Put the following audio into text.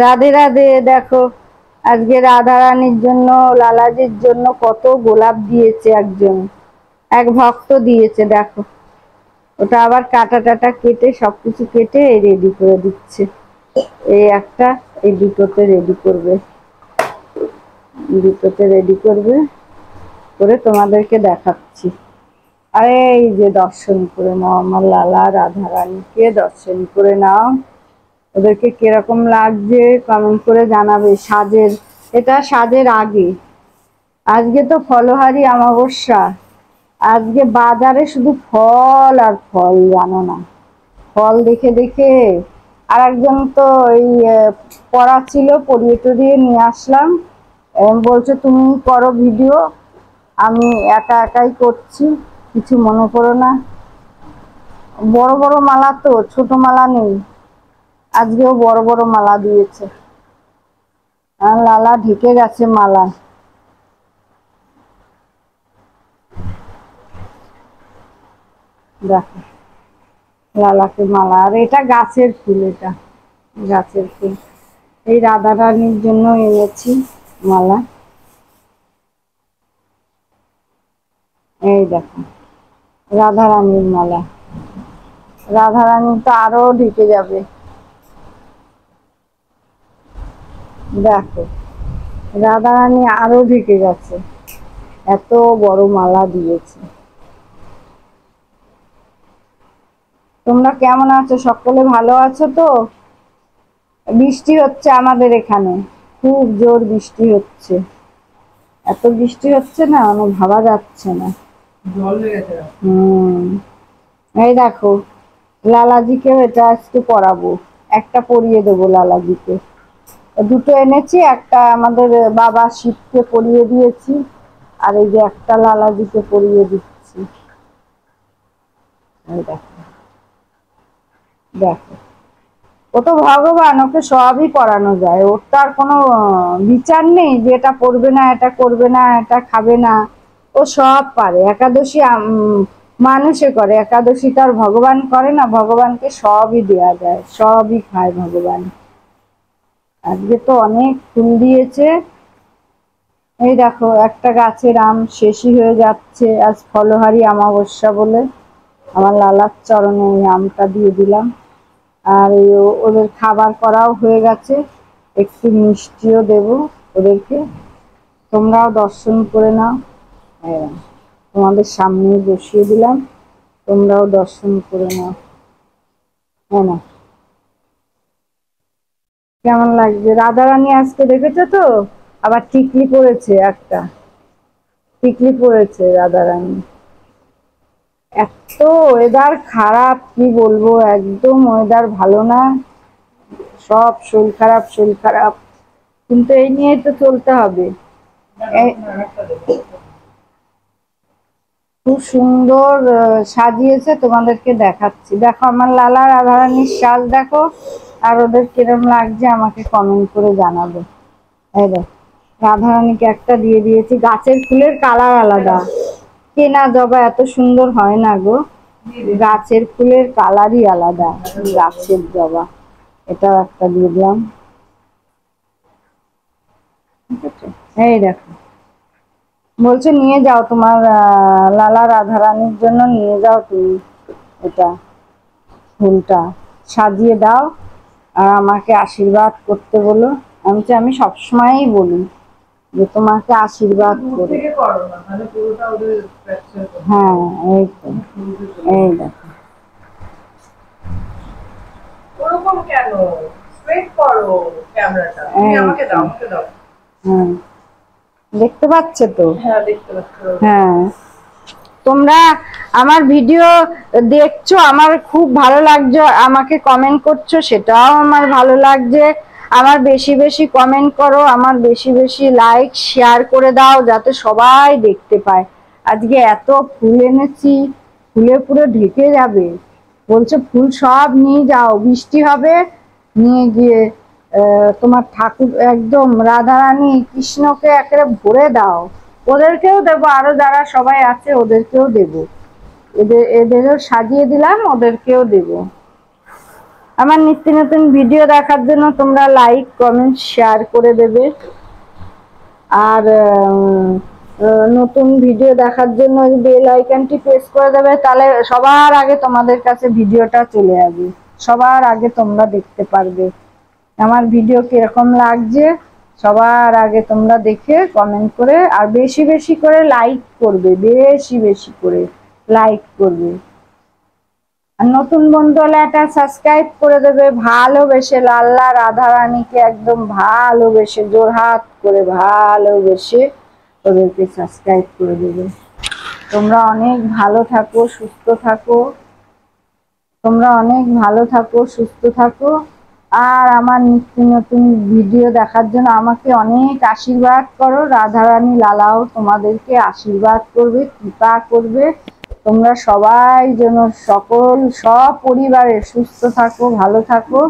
রাধে রাধে। দেখো আজকে রাধা রানীর জন্য, লালাজির জন্য কত গোলাপ দিয়েছে একজন, এক ভক্ত দিয়েছে। দেখো ওটা আবার কাটা টাটা কেটে সবকিছু কেটে রেডি করে দিচ্ছে। এই একটা, এই দুটোতে রেডি করবে, দুটোতে রেডি করবে করে তোমাদেরকে দেখাচ্ছি। আরে এই যে দর্শন করে নাও, আমার লালা রাধা রানীকে দর্শন করে নাও। ওদেরকে কিরকম লাগছে কমেন্ট করে জানাবে। সাজের, এটা সাজের আগে। আজকে তো ফলহারি অমাবস্যা, আজকে বাজারে শুধু ফল আর ফল, জানো না, ফল দেখে দেখে। আর একজন তো এই পড়া ছিল, পড়িয়ে টড়িয়ে নিয়ে আসলাম। বলছে তুমি করো ভিডিও, আমি একা একাই করছি, কিছু মনে করো না। বড় বড় মালা তো, ছোট মালা নেই। আজকেও বড় বড় মালা দিয়েছে, আর লালা ঢেকে গেছে মালায়। দেখো লালাকে মালা, আর এটা গাছের ফুল, এটা গাছের ফুল। এই রাধা রানীর জন্য এনেছি মালা। এই দেখো রাধা রানীর মালা, রাধা রানী তো আরো ঢেকে যাবে। দেখো রাধা রানী আরো ঢেকে গেছে, এত বড় মালা দিয়েছে। তোমরা কেমন আছো? সকলে ভালো আছো তো? বৃষ্টি হচ্ছে আমাদের এখানে, খুব জোর বৃষ্টি হচ্ছে। এত বৃষ্টি হচ্ছে না, আমার ভাবা যাচ্ছে না। এই দেখো লালাজিকেও এটা আজকে পরাবো, একটা পরিয়ে দেবো লালাজিকে। দুটো এনেছি, একটা আমাদের বাবা শিবকে পরিয়ে দিয়েছি, আর এই যে একটা লালাজিকে পরিয়ে দিচ্ছি। এই দেখো, দেখো ও তো ভগবান, ওকে সবই পরানো যায়। ওর তো আর কোনো বিচার নেই যে এটা করবে না, এটা করবে না, এটা খাবে না। ও সব পারে। একাদশী মানুষে করে, একাদশী তো আর ভগবান করে না। ভগবানকে সবই দেয়া যায়, সবই খায় ভগবান। আজকে তো অনেক ফুল দিয়েছে। এই দেখো একটা গাছের আম শেষই হয়ে যাচ্ছে, আজ ফলহারি অমাবস্যা বলে আমার লালার চরণে এই আমটা দিয়ে দিলাম। আর ওদের খাবার করাও হয়ে গেছে, একটু মিষ্টিও দেব ওদেরকে। তোমরাও দর্শন করে নাও। তোমাদের সামনে বসিয়ে দিলাম, তোমরাও দর্শন করে নাও। হ্যাঁ না, কেমন লাগছে? রাধা রানী আজকে দেখেছো তো, আবার টিকলি পড়েছে, একটা টিকলি পড়েছে রাধা রানী। এত ওয়েদার খারাপ, কি বলবো, একদম ওয়েদার ভালো না। সব শরীর খারাপ, শরীর খারাপ, কিন্তু এই নিয়ে তো চলতে হবে। খুব সুন্দর সাজিয়েছে, তোমাদেরকে দেখাচ্ছি। দেখো আমার লালা রাধারানীর সাজ দেখো, আর ওদের কিরম লাগছে আমাকে কমেন্ট করে জানাবে। এই দেখো রাধারানীকে একটা দিয়ে দিয়েছি। গাছের ফুলের কালার আলাদা, কেনা জবা এত সুন্দর হয় না গো, গাছের ফুলের কালারই আলাদা, গাছের জবা। এটাও একটা দিয়ে দিলাম। এই দেখো বলছে নিয়ে যাও তোমার লালা রাধারানীর জন্য, নিয়ে যাও তুমি এটা, ফুলটা সাজিয়ে দাও আর আমাকে আশীর্বাদ করতে বলো। আমি সবসময়ই বলি যে তোমাকে আশীর্বাদ করে। হ্যাঁ এই তো, এই দেখো ওরকম কেন, স্ট্রেট করো ক্যামেরাটা, তুমি আমাকে দাও, আমাকে দাও। হ্যাঁ দেখতে পাচ্ছ তো? হ্যাঁ দেখতে পাচ্ছ। হ্যাঁ তোমরা আমার ভিডিও দেখছো, আমার খুব ভালো লাগছে, আমাকে কমেন্ট করছো, সেটাও আমার ভালো লাগছে। আমার বেশি বেশি কমেন্ট করো, আমার বেশি বেশি লাইক শেয়ার করে দাও, যাতে সবাই দেখতে পায়। আজকে এত ফুল এনেছি, ফুলে পুরো ঢেকে যাবে। বলছে ফুল সব নিয়ে যাও, বৃষ্টি হবে, নিয়ে গিয়ে তোমার ঠাকুর একদম রাধারানী কৃষ্ণকে একেবারে ভরে দাও। ওদেরকেও দেবো, আরো যারা সবাই আছে ওদেরকেও দেবো, এদেরও সাজিয়ে দিলাম, ওদেরকেও দেবো। আমার নিত্য নতুন ভিডিও দেখার জন্য তোমরা লাইক কমেন্ট শেয়ার করে দেবে। আর নতুন ভিডিও দেখার জন্য বেল আইকনটি প্রেস করে দেবে, তাহলে সবার আগে তোমাদের কাছে ভিডিওটা চলে যাবে, সবার আগে তোমরা দেখতে পারবে আমার ভিডিও কিরকম লাগছে। সবার আগে তোমরা দেখে কমেন্ট করে আর বেশি বেশি করে লাইক করবে, বেশি বেশি করে লাইক করবে। আর নতুন বন্ধু হলে একটা সাবস্ক্রাইব করে দেবে, ভালোবেসে লাল্লা রাধারানীকে একদম ভালোবেসে জোরহাত করে ভালোবেসে ওদেরকে সাবস্ক্রাইব করে দেবে। তোমরা অনেক ভালো থাকো, সুস্থ থাকো, তোমরা অনেক ভালো থাকো, সুস্থ থাকো। আর আমার নিত্য নতুন ভিডিও দেখার জন্য আমাকে অনেক আশীর্বাদ করো। রাধারানী লালাও তোমাদেরকে আশীর্বাদ করবে, কৃপা করবে। তোমরা সবাই যেন সব পরিবারে সুস্থ থাকো, ভালো থাকো।